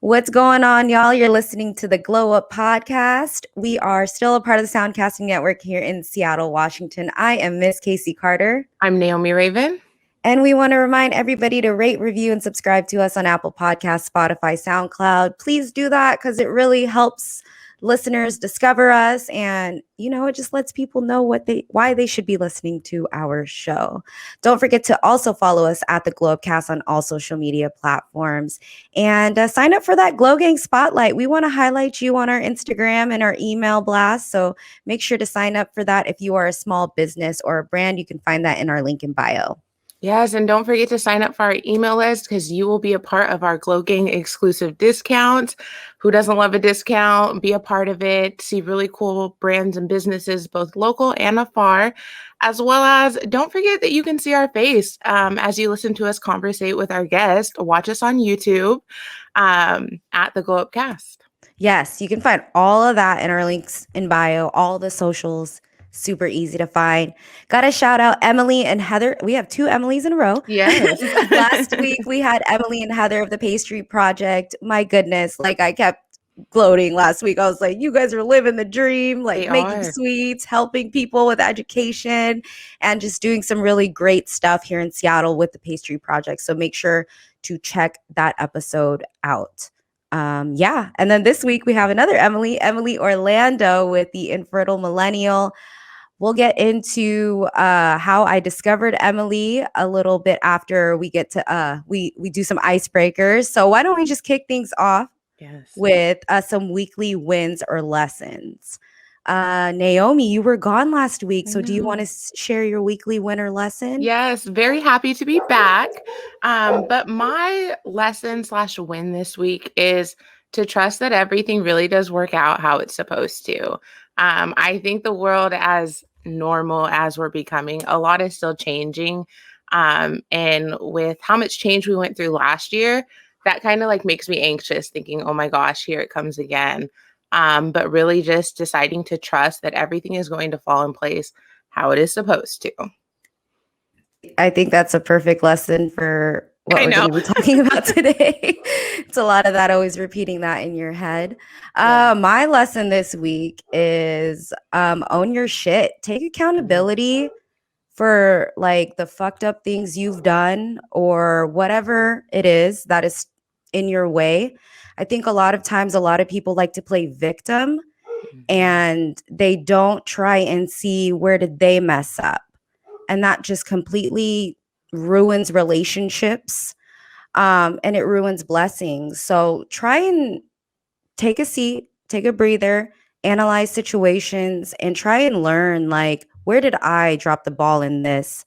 What's going on, y'all? You're listening to the Glow Up Podcast. We are still a part of the Soundcasting Network here in Seattle, Washington. I am Miss Casey Carter. I'm Naomi Raven. And we want to remind everybody to rate, review, and subscribe to us on Apple Podcasts, Spotify, SoundCloud. Please do that because it really helps listeners discover us, and it just lets people know why they should be listening to our show. Don't forget to also follow us at the Globecast on all social media platforms, and sign up for that Glow Gang Spotlight. We want to highlight you on our Instagram and our email blast, so make sure to sign up for that. If you are a small business or a brand, you can find that in our link in bio. Yes, and don't forget to sign up for our email list because you will be a part of our Glow Gang exclusive discounts. Who doesn't love a discount? Be a part of it. See really cool brands and businesses, both local and afar, as well as don't forget that you can see our face as you listen to us conversate with our guest. Watch us on YouTube at the Glow Up Cast. Yes, you can find all of that in our links in bio, all the socials. Super easy to find. Got to shout out Emily and Heather. We have two Emilys in a row. Yes. Last week we had Emily and Heather of the Pastry Project. My goodness, I kept gloating last week. I was like, you guys are living the dream, making sweets, helping people with education, and just doing some really great stuff here in Seattle with the Pastry Project. So make sure to check that episode out. And then this week we have another Emily Orlando with the Infertile Millennial. We'll get into how I discovered Emily a little bit after we get to we do some icebreakers. So why don't we just kick things off with some weekly wins or lessons? Naomi, you were gone last week, so do you want to share your weekly win or lesson? Yes, very happy to be back. But my lesson/win this week is to trust that everything really does work out how it's supposed to. I think the world, as normal as we're becoming, a lot is still changing. And with how much change we went through last year, that kind of makes me anxious, thinking, oh my gosh, here it comes again. But really just deciding to trust that everything is going to fall in place how it is supposed to. I think that's a perfect lesson for what we're going to be talking about today. It's a lot of that, always repeating that in your head. My lesson this week is own your shit. Take accountability for the fucked up things you've done or whatever it is that is in your way. I think a lot of times a lot of people like to play victim and they don't try and see where did they mess up. And that just completely ruins relationships and it ruins blessings. So try and take a seat, take a breather, analyze situations, and try and learn, where did I drop the ball in this?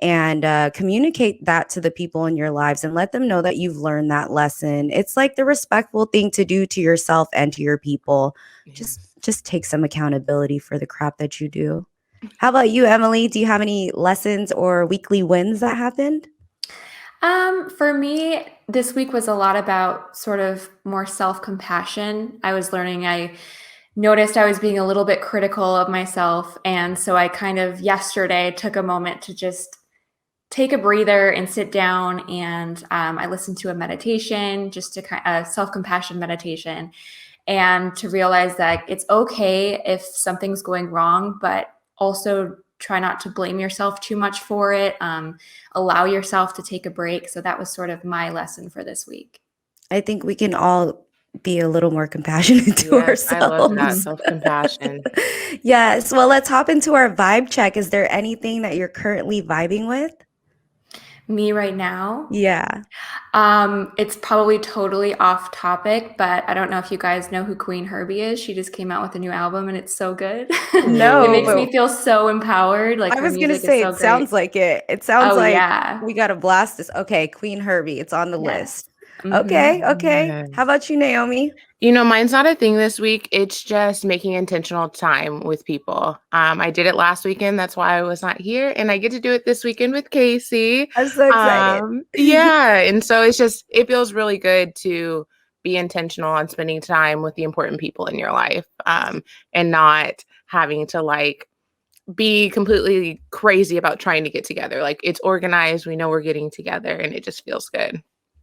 And communicate that to the people in your lives and let them know that you've learned that lesson. It's the respectful thing to do to yourself and to your people. Yes. Just take some accountability for the crap that you do. How about you, Emily? Do you have any lessons or weekly wins that happened? For me, this week was a lot about sort of more self-compassion. I noticed I was being a little bit critical of myself. And so I kind of yesterday took a moment to just take a breather and sit down. And I listened to a meditation, just a self-compassion meditation, and to realize that it's okay if something's going wrong, but also try not to blame yourself too much for it. Allow yourself to take a break. So that was sort of my lesson for this week. I think we can all be a little more compassionate to ourselves. I love that, self-compassion. Yes. Well, let's hop into our vibe check. Is there anything that you're currently vibing with? Me right now? Yeah. It's probably totally off topic, but I don't know if you guys know who Queen Herbie is. She just came out with a new album and it's so good. No. It makes me feel so empowered. I was going to say, it sounds like it. It sounds we got to blast this. Okay, Queen Herbie, it's on the list. Mm-hmm. Okay. Yes. How about you, Naomi? Mine's not a thing this week. It's just making intentional time with people. I did it last weekend. That's why I was not here. And I get to do it this weekend with Casey. I'm so excited. Yeah. And so it feels really good to be intentional on spending time with the important people in your life and not having to be completely crazy about trying to get together. It's organized. We know we're getting together and it just feels good.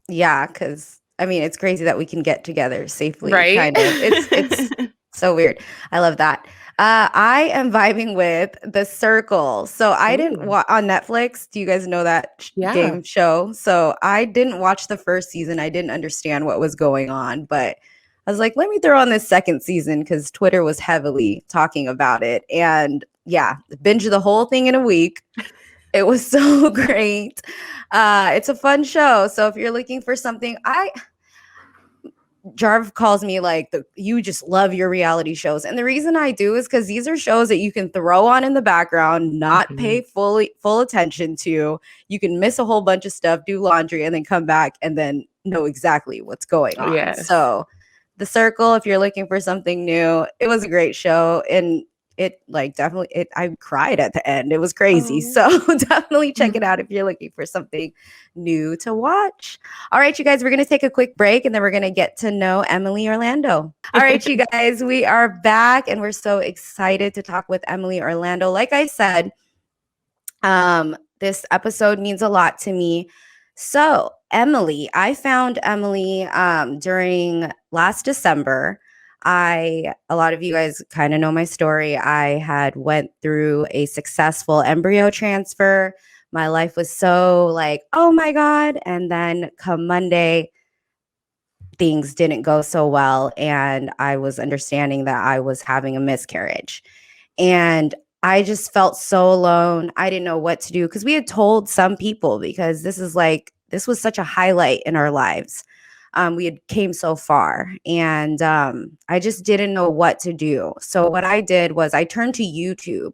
Yeah, because I mean, it's crazy that we can get together safely, right? kind of. It's so weird. I love that. I am vibing with The Circle. So I didn't watch on Netflix. Do you guys know that game show? So I didn't watch the first season. I didn't understand what was going on, but I was like, let me throw on this second season because Twitter was heavily talking about it. And yeah, binge the whole thing in a week. It was so great. It's a fun show. So if you're looking for something, Jarv calls me like you just love your reality shows. And the reason I do is because these are shows that you can throw on in the background, not pay full attention to. You can miss a whole bunch of stuff, do laundry, and then come back and then know exactly what's going on. Yes. So The Circle, if you're looking for something new, it was a great show. And it definitely I cried at the end. It was crazy. So definitely check it out if you're looking for something new to watch. All right, you guys, we're going to take a quick break and then we're going to get to know Emily Orlando. All right, you guys, we are back and we're so excited to talk with Emily Orlando. Like I said, this episode means a lot to me. So Emily, I found Emily during last December. A lot of you guys kind of know my story. I had went through a successful embryo transfer. My life was so like, oh my God. And then come Monday, things didn't go so well. And I was understanding that I was having a miscarriage. And I just felt so alone. I didn't know what to do because we had told some people because this was such a highlight in our lives. We had came so far and I just didn't know what to do. So what I did was I turned to YouTube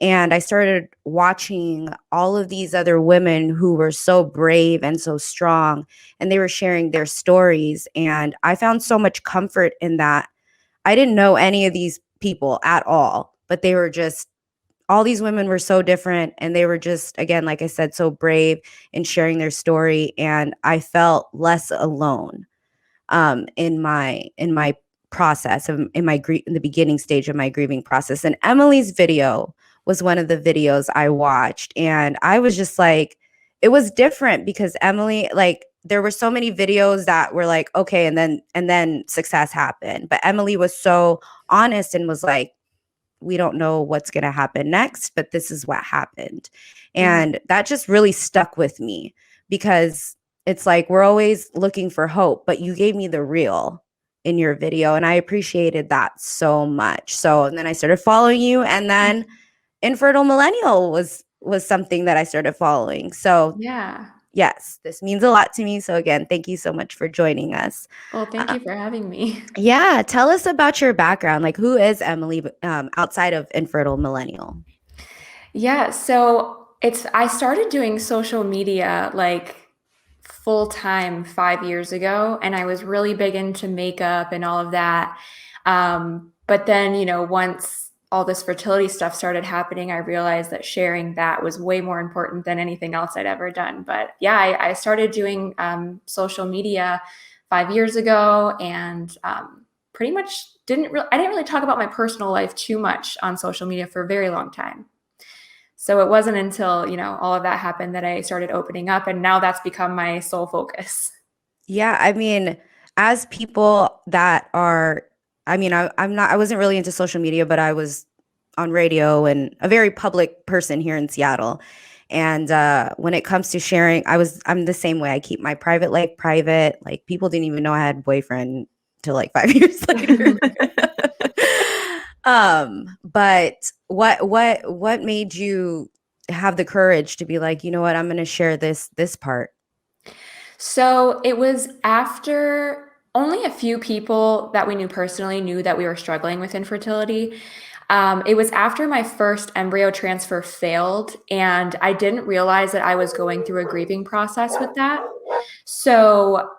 and I started watching all of these other women who were so brave and so strong, and they were sharing their stories. And I found so much comfort in that. I didn't know any of these people at all, but they were just, all these women were so different. And they were just, again, like I said, so brave in sharing their story. And I felt less alone in my process in the beginning stage of my grieving process. And Emily's video was one of the videos I watched, and I was just like, it was different because Emily, like, there were so many videos that were like, okay, and then success happened, but Emily was so honest and was like, we don't know what's going to happen next, but this is what happened. And that just really stuck with me because it's like we're always looking for hope, but you gave me the real in your video, and I appreciated that so much. So, and then I started following you, and then Infertile Millennial was something that I started following. So, yes, this means a lot to me. So again, thank you so much for joining us. Well, thank you for having me. Yeah, tell us about your background. Like, who is Emily outside of Infertile Millennial? Yeah, so I started doing social media like full time 5 years ago, and I was really big into makeup and all of that. But then, once all this fertility stuff started happening, I realized that sharing that was way more important than anything else I'd ever done. But yeah, I started doing social media 5 years ago, and pretty much I didn't really talk about my personal life too much on social media for a very long time. So it wasn't until, all of that happened that I started opening up, and now that's become my sole focus. Yeah, I mean, as people that are, I mean, I wasn't really into social media, but I was on radio and a very public person here in Seattle. And when it comes to sharing, I'm the same way. I keep my private life private. Like, people didn't even know I had a boyfriend till like 5 years later. But what made you have the courage to be like, you know what, I'm going to share this part? So it was after only a few people that we knew personally knew that we were struggling with infertility. It was after my first embryo transfer failed, and I didn't realize that I was going through a grieving process with that. So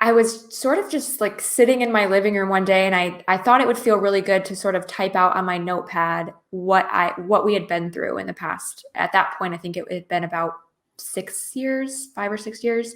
I was sort of just like sitting in my living room one day, and I thought it would feel really good to sort of type out on my notepad what we had been through in the past. At that point, I think it had been about 6 years, 5 or 6 years.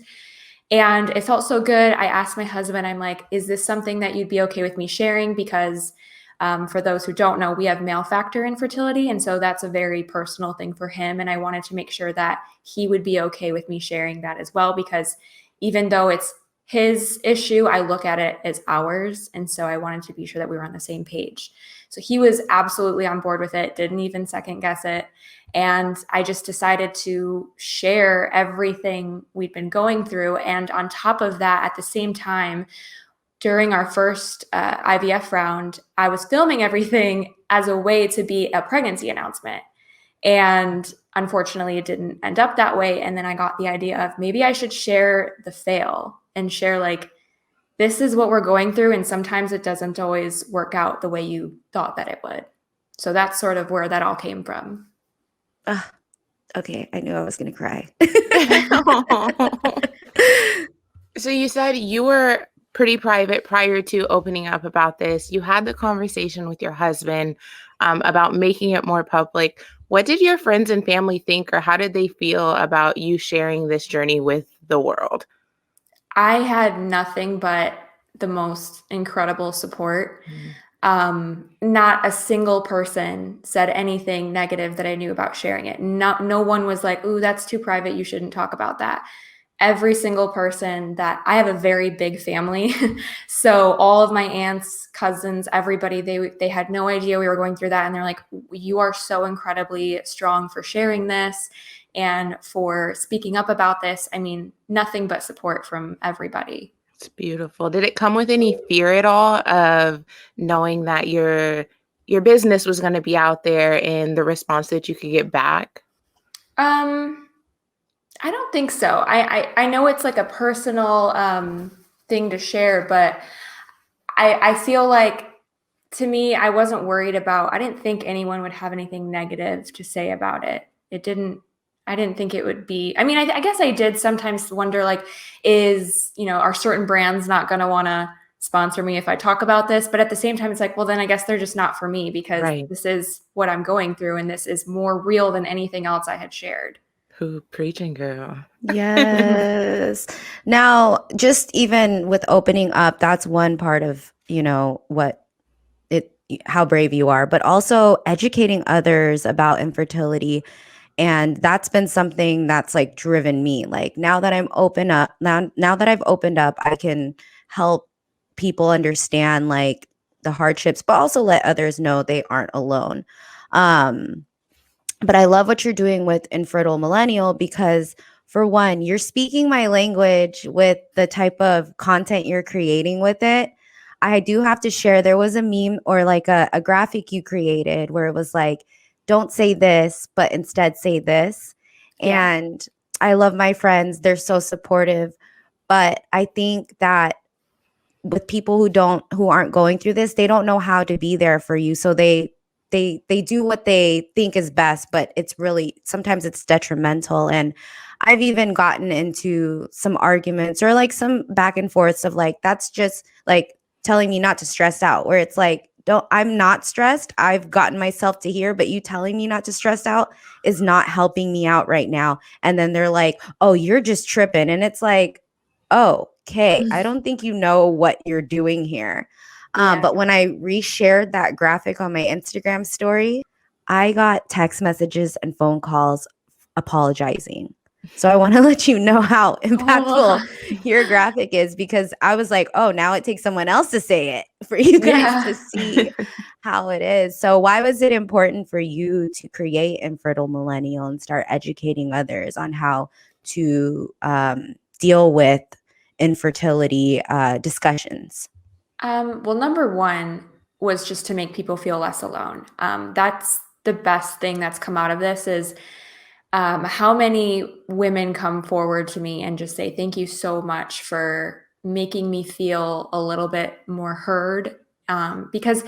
And it felt so good. I asked my husband, I'm like, is this something that you'd be okay with me sharing? Because for those who don't know, we have male factor infertility. And so that's a very personal thing for him. And I wanted to make sure that he would be okay with me sharing that as well, because even though it's his issue, I look at it as ours. And so I wanted to be sure that we were on the same page. So he was absolutely on board with it, didn't even second guess it. And I just decided to share everything we'd been going through. And on top of that, at the same time, during our first IVF round, I was filming everything as a way to be a pregnancy announcement. And unfortunately, it didn't end up that way. And then I got the idea of maybe I should share the fail and share like, this is what we're going through. And sometimes it doesn't always work out the way you thought that it would. So that's sort of where that all came from. Okay, I knew I was going to cry. So you said you were pretty private prior to opening up about this. You had the conversation with your husband about making it more public. What did your friends and family think, or how did they feel about you sharing this journey with the world? I had nothing but the most incredible support. Not a single person said anything negative that I knew about sharing it. No one was like, "Ooh, that's too private. You shouldn't talk about that." Every single person that I have a very big family. So all of my aunts, cousins, everybody, they had no idea we were going through that. And they're like, "You are so incredibly strong for sharing this and for speaking up about this." I mean, nothing but support from everybody. It's beautiful. Did it come with any fear at all of knowing that your business was going to be out there and the response that you could get back? I don't think so. I know it's like a personal thing to share, but I feel like, to me, I wasn't worried about, I didn't think anyone would have anything negative to say about it. I didn't think it would be, I mean, I guess I did sometimes wonder, like, are certain brands not going to want to sponsor me if I talk about this? But at the same time, it's like, well, then I guess they're just not for me, because This is what I'm going through. And this is more real than anything else I had shared. Who preaching, girl? Yes. Now, just even with opening up, that's one part of, how brave you are, but also educating others about infertility. And that's been something that's like driven me. Like now that I've opened up, I can help people understand like the hardships, but also let others know they aren't alone. But I love what you're doing with Infertile Millennial, because for one, you're speaking my language with the type of content you're creating with it. I do have to share, there was a meme or like a graphic you created where it was like, don't say this, but instead say this. Yeah. And I love my friends. They're so supportive. But I think that with people who aren't going through this, they don't know how to be there for you. So they do what they think is best, but it's really, sometimes it's detrimental. And I've even gotten into some arguments or like some back and forths of like, that's just like telling me not to stress out, where it's like, I'm not stressed. I've gotten myself to here, but you telling me not to stress out is not helping me out right now. And then they're like, "Oh, you're just tripping." And it's like, "Oh, okay. I don't think you know what you're doing here." But when I reshared that graphic on my Instagram story, I got text messages and phone calls apologizing. So I want to let you know how impactful your graphic is, because I was like, oh, now it takes someone else to say it for you guys to see how it is. So why was it important for you to create Infertile Millennial and start educating others on how to deal with infertility discussions? Well, number one was just to make people feel less alone. That's the best thing that's come out of this is how many women come forward to me and just say, "Thank you so much for making me feel a little bit more heard." Because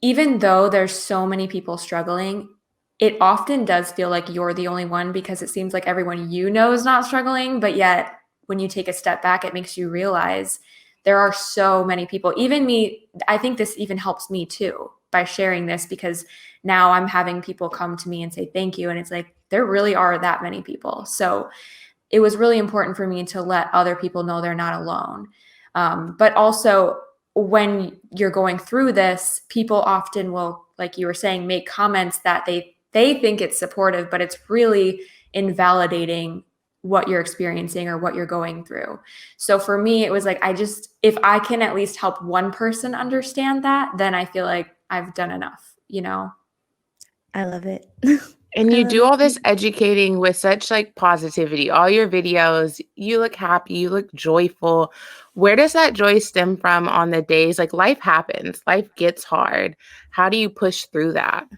even though there's so many people struggling, it often does feel like you're the only one, because it seems like everyone you know is not struggling. But yet when you take a step back, it makes you realize there are so many people, even me. I think this even helps me too by sharing this, because now I'm having people come to me and say thank you. And it's like, there really are that many people. So it was really important for me to let other people know they're not alone. But also, when you're going through this, people often will, like you were saying, make comments that they think it's supportive, but it's really invalidating what you're experiencing or what you're going through. So for me, it was like, if I can at least help one person understand that, then I feel like I've done enough, you know? I love it. And I you love do it. all this educating with such like positivity. All your videos, you look happy, you look joyful. Where does that joy stem from on the days like life happens, life gets hard? How do you push through that?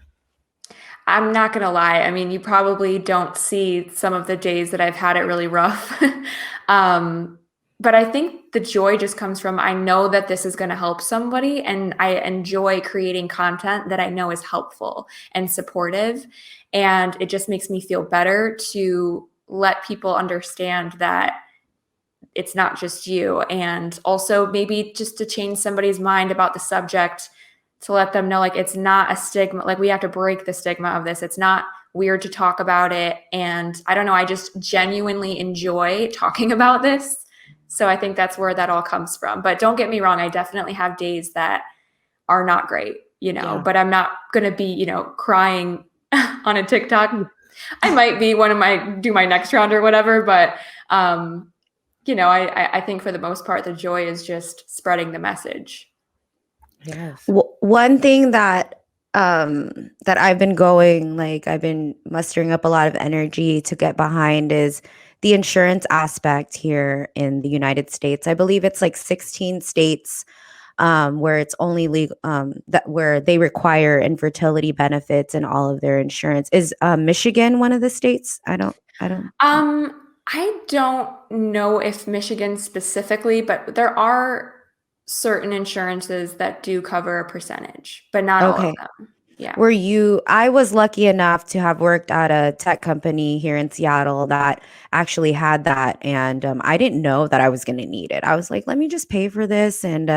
I'm not going to lie. I mean, you probably don't see some of the days that I've had it really rough. um, but I think the joy just comes from I know that this is going to help somebody, and I enjoy creating content that I know is helpful and supportive. And it just makes me feel better to let people understand that it's not just you. And also maybe just to change somebody's mind about the subject, to let them know like it's not a stigma, like we have to break the stigma of this. It's not weird to talk about it. And I don't know, I just genuinely enjoy talking about this. So I think that's where that all comes from. But don't get me wrong, I definitely have days that are not great, but I'm not going to be, crying on a TikTok. I might be do my next round or whatever, but I think for the most part, the joy is just spreading the message. Yes. One thing that I've been mustering up a lot of energy to get behind is the insurance aspect here in the United States. I believe it's like 16 states where it's only legal, where they require infertility benefits in all of their insurance. Is Michigan one of the states? I don't. I don't know if Michigan specifically, but there are certain insurances that do cover a percentage, but not all of them. Yeah. I was lucky enough to have worked at a tech company here in Seattle that actually had that. And I didn't know that I was going to need it. I was like, let me just pay for this. And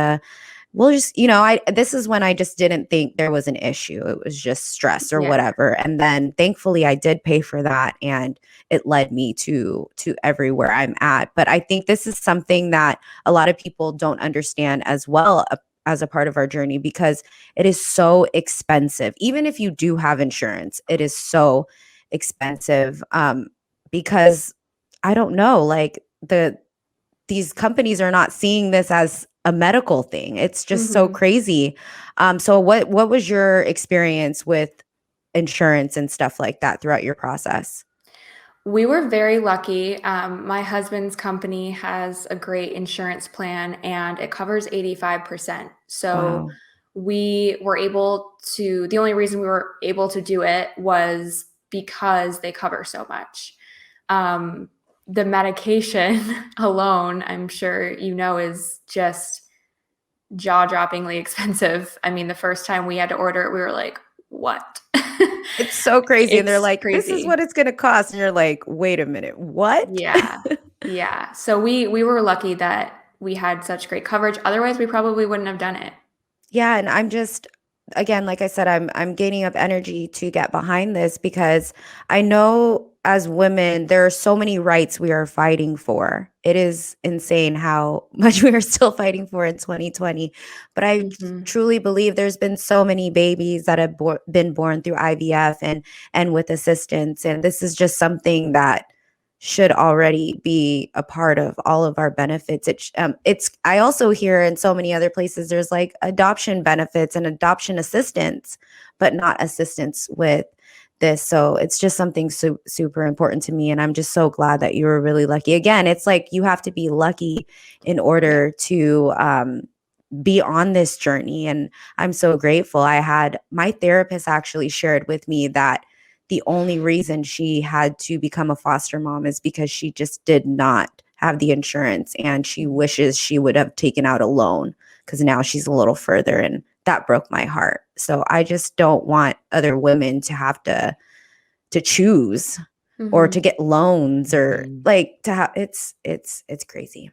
we'll just, this is when I just didn't think there was an issue. It was just stress or whatever. And then thankfully I did pay for that, and it led me to everywhere I'm at. But I think this is something that a lot of people don't understand as well as a part of our journey, because it is so expensive. Even if you do have insurance, it is so expensive because I don't know, like these companies are not seeing this as a medical thing. It's just so crazy. So what was your experience with insurance and stuff like that throughout your process? We were very lucky. My husband's company has a great insurance plan, and it covers 85%. So we were able to, the only reason we were able to do it was because they cover so much. The medication alone, I'm sure is just jaw-droppingly expensive. I mean, the first time we had to order it, we were like, what? It's so crazy. And they're like, crazy. This is what it's going to cost. And you're like, wait a minute, what? Yeah. Yeah. So we were lucky that we had such great coverage. Otherwise, we probably wouldn't have done it. Yeah. And I'm just, again, like I said, I'm gaining up energy to get behind this, because I know as women, there are so many rights we are fighting for. It is insane how much we are still fighting for in 2020. But I truly believe there's been so many babies that have been born through IVF and with assistance. And this is just something that should already be a part of all of our benefits. I also hear in so many other places there's like adoption benefits and adoption assistance, but not assistance with this. So it's just something super important to me, and I'm just so glad that you were really lucky. Again, it's like you have to be lucky in order to be on this journey, and I'm so grateful. My therapist actually shared with me that the only reason she had to become a foster mom is because she just did not have the insurance, and she wishes she would have taken out a loan, because now she's a little further, and that broke my heart. So I just don't want other women to have to choose or to get loans or like to have it's crazy.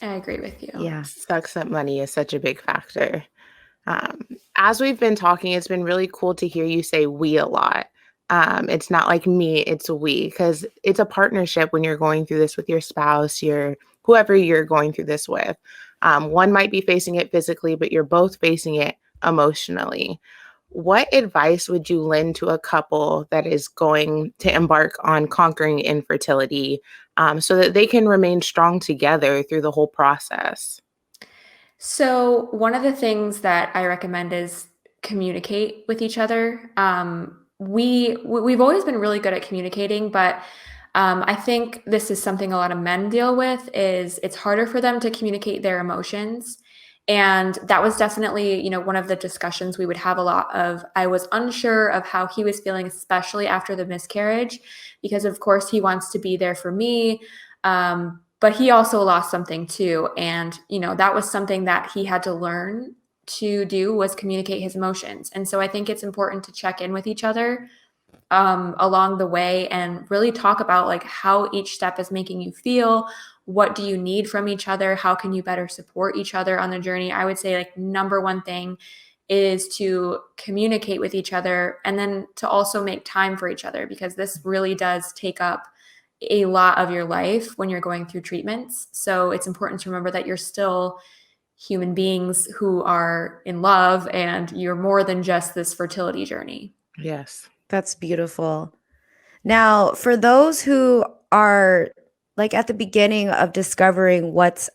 I agree with you. Yeah. Sucks that money is such a big factor. As we've been talking, it's been really cool to hear you say we a lot. It's not like me, it's we, because it's a partnership when you're going through this with your spouse, whoever you're going through this with. One might be facing it physically, but you're both facing it emotionally. what advice would you lend to a couple that is going to embark on conquering infertility, so that they can remain strong together through the whole process? So one of the things that I recommend is communicate with each other. We've always been really good at communicating, but I think this is something a lot of men deal with. Is it's harder for them to communicate their emotions, and that was definitely one of the discussions we would have a lot of. I was unsure of how he was feeling, especially after the miscarriage, because of course he wants to be there for me. But he also lost something too. And, that was something that he had to learn to do, was communicate his emotions. And so I think it's important to check in with each other along the way and really talk about like how each step is making you feel. What do you need from each other? How can you better support each other on the journey? I would say like number one thing is to communicate with each other, and then to also make time for each other, because this really does take up a lot of your life when you're going through treatments. So it's important to remember that you're still human beings who are in love, and you're more than just this fertility journey. Yes. That's beautiful. Now, for those who are like at the beginning of discovering what's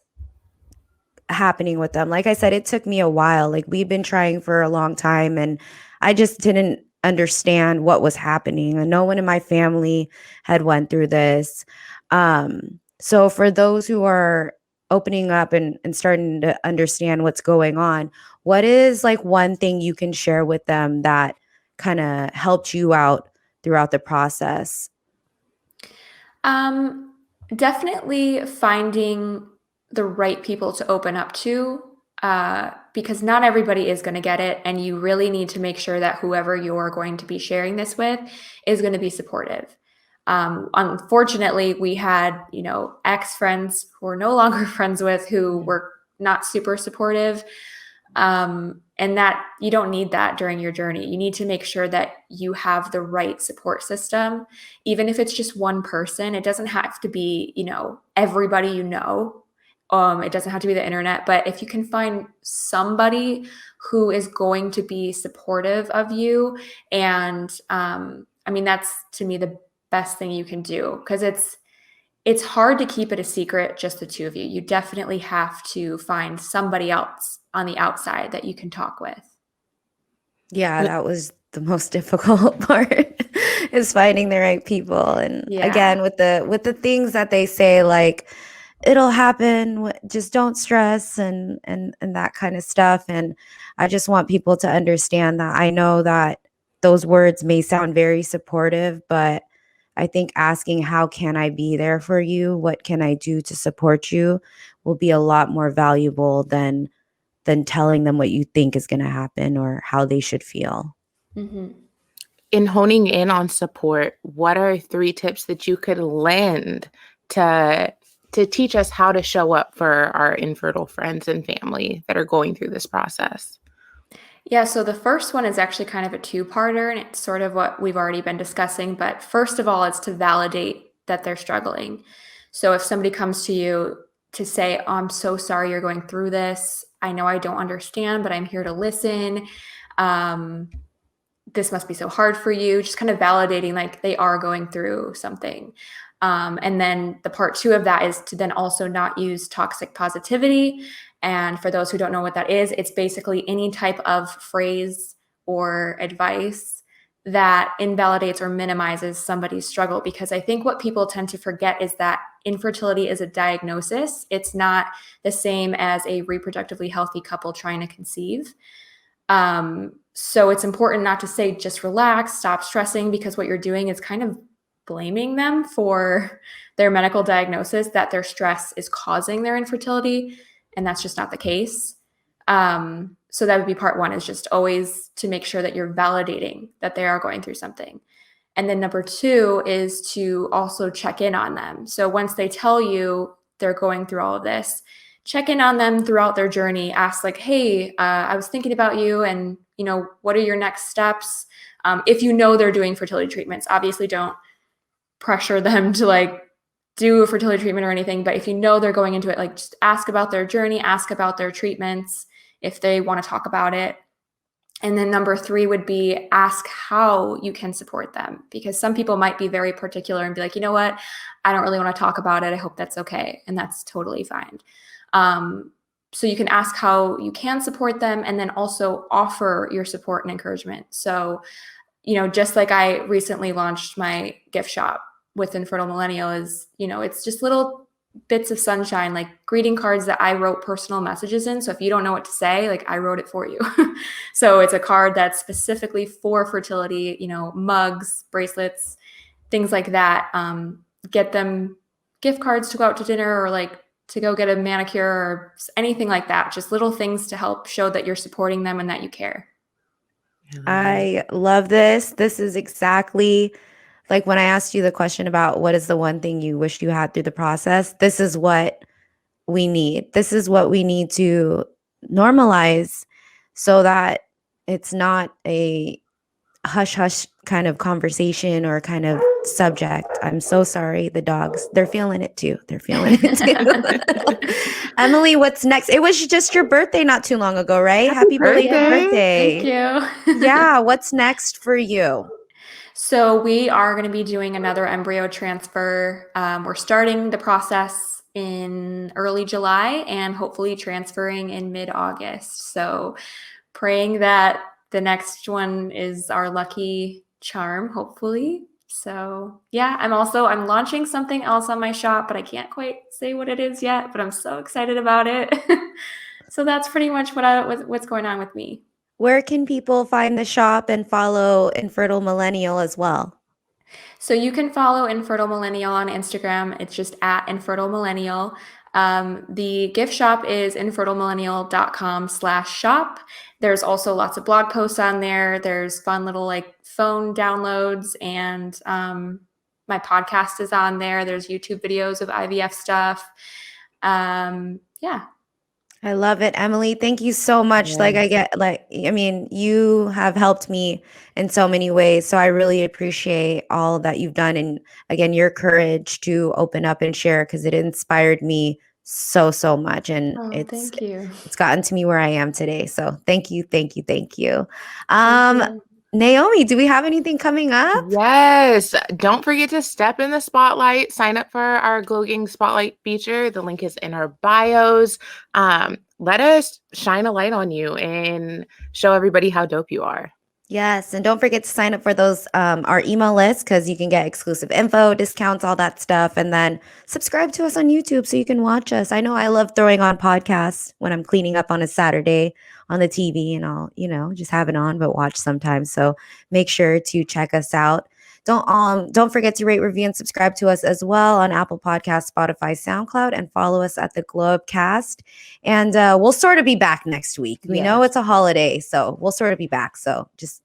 happening with them, like I said, it took me a while. Like we've been trying for a long time, and I just didn't understand what was happening. And no one in my family had went through this. So for those who are opening up and starting to understand what's going on, what is like one thing you can share with them that kind of helped you out throughout the process? Definitely finding the right people to open up to, because not everybody is going to get it. And you really need to make sure that whoever you're going to be sharing this with is going to be supportive. Unfortunately, we had, ex-friends who we're no longer friends with, who were not super supportive. And that you don't need that during your journey. You need to make sure that you have the right support system, even if it's just one person. It doesn't have to be, everybody it doesn't have to be the internet, but if you can find somebody who is going to be supportive of you, and that's to me the best thing you can do, because it's hard to keep it a secret, just the two of you. You definitely have to find somebody else on the outside that you can talk with. Yeah, that was the most difficult part, is finding the right people. And again, with the things that they say, like it'll happen, just don't stress, and that kind of stuff. And I just want people to understand that I know that those words may sound very supportive, but I think asking, how can I be there for you? What can I do to support you? Will be a lot more valuable than telling them what you think is going to happen or how they should feel. Mm-hmm. In honing in on support, what are 3 tips that you could lend to teach us how to show up for our infertile friends and family that are going through this process? Yeah, so the first one is actually kind of a two-parter, and it's sort of what we've already been discussing. But first of all, it's to validate that they're struggling. So if somebody comes to you to say, "Oh, I'm so sorry you're going through this. I know I don't understand, but I'm here to listen. This must be so hard for you," just kind of validating like they are going through something. And then the part 2 of that is to then also not use toxic positivity. And for those who don't know what that is, it's basically any type of phrase or advice that invalidates or minimizes somebody's struggle. Because I think what people tend to forget is that infertility is a diagnosis. It's not the same as a reproductively healthy couple trying to conceive. So it's important not to say, just relax, stop stressing, because what you're doing is kind of blaming them for their medical diagnosis, that their stress is causing their infertility. And that's just not the case. So that would be part 1, is just always to make sure that you're validating that they are going through something. And then number 2 is to also check in on them. So once they tell you they're going through all of this, check in on them throughout their journey. Ask like, "Hey, I was thinking about you, and what are your next steps?" If they're doing fertility treatments, obviously don't pressure them to like do a fertility treatment or anything. But if they're going into it, like just ask about their journey, ask about their treatments if they want to talk about it. And then number 3 would be ask how you can support them, because some people might be very particular and be like, you know what, I don't really want to talk about it. I hope that's okay. And that's totally fine. So you can ask how you can support them, and then also offer your support and encouragement. So, just like I recently launched my gift shop with Infertile Millennial, is, it's just little bits of sunshine, like greeting cards that I wrote personal messages in. So if you don't know what to say, like I wrote it for you. So it's a card that's specifically for fertility, mugs, bracelets, things like that. Get them gift cards to go out to dinner, or like to go get a manicure, or anything like that. Just little things to help show that you're supporting them and that you care. I love this. This is exactly like when I asked you the question about what is the one thing you wish you had through the process. This is what we need. This is what we need to normalize so that it's not a hush hush kind of conversation or kind of subject. I'm so sorry. The dogs, they're feeling it too. They're feeling it too. Emily, what's next? It was just your birthday not too long ago, right? Happy belated birthday. Thank you. Yeah. What's next for you? So we are going to be doing another embryo transfer. We're starting the process in early July and hopefully transferring in mid-August. So praying that the next one is our lucky charm, hopefully. So yeah, I'm launching something else on my shop, but I can't quite say what it is yet, but I'm so excited about it. So that's pretty much what's going on with me. Where can people find the shop and follow Infertile Millennial as well? So you can follow Infertile Millennial on Instagram. It's just at Infertile Millennial. The gift shop is infertilemillennial.com/shop. There's also lots of blog posts on there. There's fun little like phone downloads, and my podcast is on there. There's YouTube videos of IVF stuff. Yeah. I love it, Emily. Thank you so much. Yes. You have helped me in so many ways. So I really appreciate all that you've done. And again, your courage to open up and share, because it inspired me so much. And Thank you. It's gotten to me where I am today. So thank you. Thank you. Naomi, do we have anything coming up? Yes. Don't forget to step in the spotlight. Sign up for our Glow Spotlight feature. The link is in our bios. Let us shine a light on you and show everybody how dope you are. Yes. And don't forget to sign up for those, our email list, because you can get exclusive info, discounts, all that stuff. And then subscribe to us on YouTube so you can watch us. I know I love throwing on podcasts when I'm cleaning up on a Saturday on the TV, and I'll, just have it on, but watch sometimes. So make sure to check us out. Don't forget to rate, review, and subscribe to us as well on Apple Podcasts, Spotify, SoundCloud, and follow us at the Globecast. And we'll sort of be back next week. We know it's a holiday, so we'll sort of be back. So just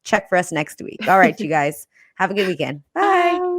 check for us next week. All right, you guys. Have a good weekend. Bye.